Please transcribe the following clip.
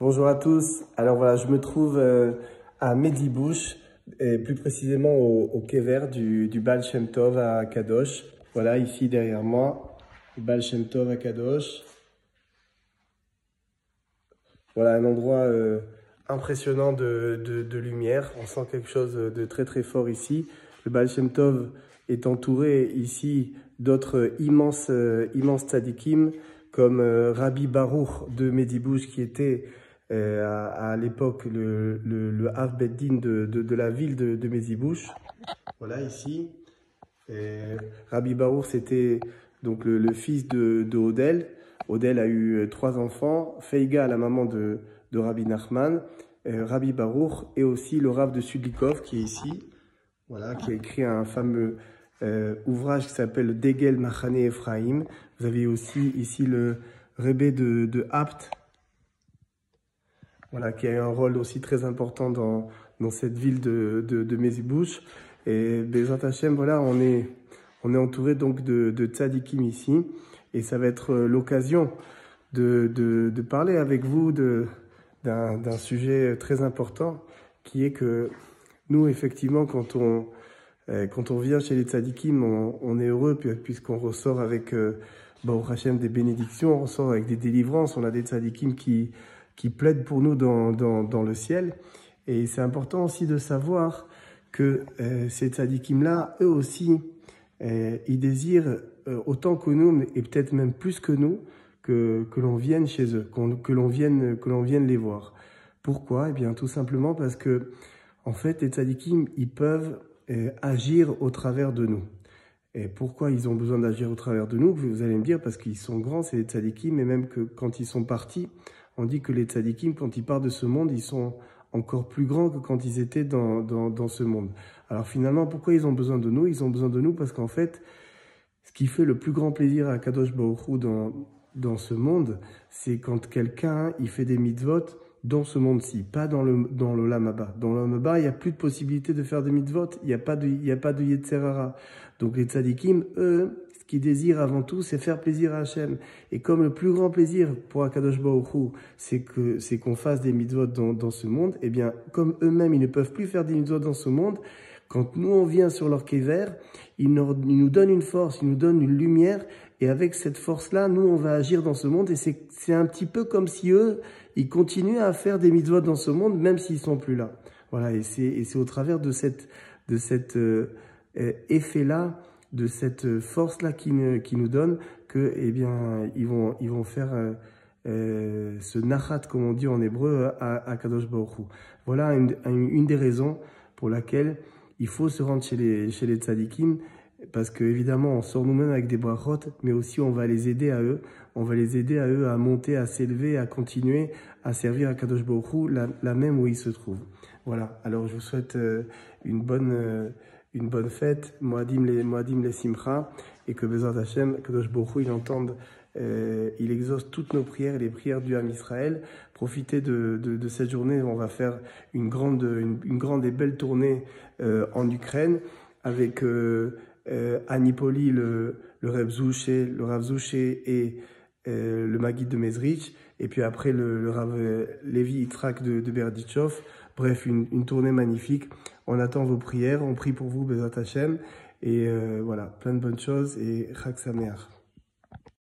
Bonjour à tous. Alors voilà, je me trouve à Medibouch, et plus précisément au Kever du Baal Shem Tov à Kadosh. Voilà, ici derrière moi, le Baal Shem Tov à Kadosh. Voilà, un endroit impressionnant de lumière. On sent quelque chose de très très fort ici. Le Baal Shem Tov est entouré ici d'autres immenses tzadikim, comme Rabbi Baruch de Medibouch, qui était à l'époque le Av Beddin de la ville de Medibouch. Voilà, ici. Rabbi Baruch, c'était donc le fils de Odel. Odel a eu 3 enfants. Feiga, la maman de Rabbi Nachman. Rabbi Baruch et aussi le Rav de Sudlikov qui est ici. Voilà, qui a écrit un fameux ouvrage qui s'appelle Degel Machane Ephraim. Vous avez aussi ici le Rebbe de Apt. Voilà, qui a eu un rôle aussi très important dans cette ville de Medibouch. Et Bezrat Hashem, voilà, on est entouré donc de tzadikim ici. Et ça va être l'occasion de parler avec vous d'un sujet très important, qui est que nous, effectivement, quand on vient chez les tzadikim, on est heureux puisqu'on ressort avec Baruch Hashem des bénédictions, on ressort avec des délivrances, on a des tzadikim qui plaident pour nous dans le ciel. Et c'est important aussi de savoir que ces tzadikim-là, eux aussi, ils désirent autant que nous, et peut-être même plus que nous, que l'on vienne chez eux, que l'on vienne les voir. Pourquoi? Eh bien, tout simplement parce que, en fait, les tzadikim, ils peuvent agir au travers de nous. Et pourquoi ils ont besoin d'agir au travers de nous? Vous allez me dire, parce qu'ils sont grands, c'est les tzadikim, et même que quand ils sont partis, on dit que les tzadikim, quand ils partent de ce monde, ils sont encore plus grands que quand ils étaient dans ce monde. Alors finalement, pourquoi ils ont besoin de nous? Ils ont besoin de nous parce qu'en fait, ce qui fait le plus grand plaisir à Kadosh Baruch Hu dans ce monde, c'est quand quelqu'un il fait des mitzvot dans ce monde-ci, pas dans l'Olam Haba. Dans l'Olam Haba, il n'y a plus de possibilité de faire des mitzvot, il n'y a pas de Yetzer Hara. Donc les tzadikim, eux, ce qu'ils désirent avant tout, c'est faire plaisir à Hachem. Et comme le plus grand plaisir pour Akadosh Baruch Hu, c'est qu'on fasse des mitzvot dans ce monde, eh bien, comme eux-mêmes, ils ne peuvent plus faire des mitzvot dans ce monde, quand nous, on vient sur leur kever, ils nous donnent une force, ils nous donnent une lumière, et avec cette force-là, nous, on va agir dans ce monde, et c'est un petit peu comme si eux, ils continuent à faire des mitzvot dans ce monde, même s'ils sont plus là. Voilà, et c'est au travers de cet effet-là, de cette force-là qui nous donne, que, eh bien, ils vont faire ce nachat, comme on dit en hébreu, à Kadosh Baruch Hu. Voilà une des raisons pour laquelle il faut se rendre chez les tzadikim, parce que évidemment on sort nous-mêmes avec des brachot, mais aussi on va les aider à eux. On va les aider à eux à monter, à s'élever, à continuer à servir à Kadosh Baruch Hu, la même où ils se trouvent. Voilà, alors je vous souhaite une bonne fête, Moadim les Simcha, et que Bezrat Hashem, Kadosh Baruch Hu, il entende, il exauce toutes nos prières et les prières du Ham Israël. Profitez de cette journée, on va faire une grande et belle tournée en Ukraine, avec Anipoli, le Rav Zouché et le Maguid de Mezrich, et puis après le Rav Levi Yitzhak de Berdichov. Bref, une tournée magnifique. On attend vos prières, on prie pour vous, Bezrat Hashem, et voilà, plein de bonnes choses, et Chag Sameach.